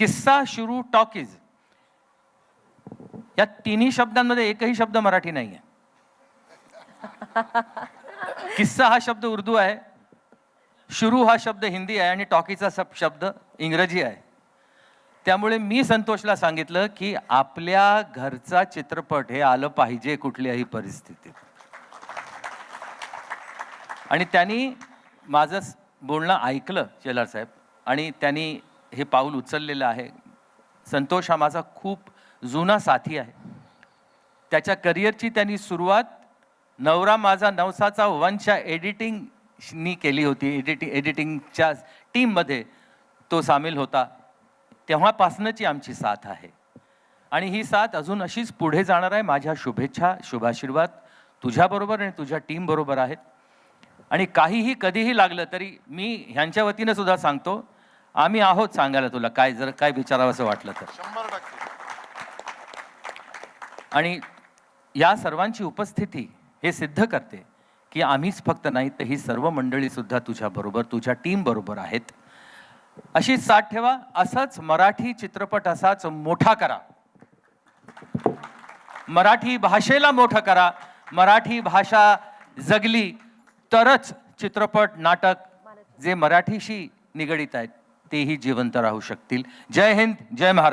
किस्सा, शुरू, टॉकीज या तिन्ही शब्दांमध्ये एकही शब्द मराठी नाही आहे. किस्सा हा शब्द उर्दू आहे, शुरू हा शब्द हिंदी आहे आणि टॉकीचा शब्द इंग्रजी आहे. त्यामुळे मी संतोषला सांगितलं की आपल्या घरचा चित्रपट हे आलं पाहिजे कुठल्याही परिस्थितीत. आणि त्यांनी माझं बोलणं ऐकलं शेलार साहेब आणि त्यांनी हे पाऊल उचललेलं आहे. संतोष हा माझा खूप जुना साथी आहे. त्याच्या करिअरची त्यांनी सुरुवात नवरा माझा नवसाचा वनच्या एडिटिंगनी केली होती. एडिटिंगच्या टीममध्ये तो सामील होता. तेव्हापासूनची आमची साथ आहे आणि ही साथ अजून अशीच पुढे जाणार आहे. माझ्या शुभेच्छा, शुभाशीर्वाद तुझ्याबरोबर आणि तुझ्या टीमबरोबर आहेत. आणि काहीही कधीही लागलं तरी मी ह्यांच्या वतीनं सुद्धा सांगतो, आम्ही आहोत सांगायला तुला काय जर काय विचारावं असं वाटलं तर. 100%. आणि या सर्वांची उपस्थिती हे सिद्ध करते की आम्हीच फक्त नाही तर ही सर्व मंडळी सुद्धा तुझ्याबरोबर, तुझ्या टीम बरोबर आहेत. अशी साथ ठेवा. असाच मराठी चित्रपट असाच मोठा करा. मराठी भाषेला मोठं करा. मराठी भाषा जगली तरच चित्रपट, नाटक जे मराठीशी निगडित आहेत तेही जिवंत राहू शकतील. जय हिंद, जय महाराष्ट्र.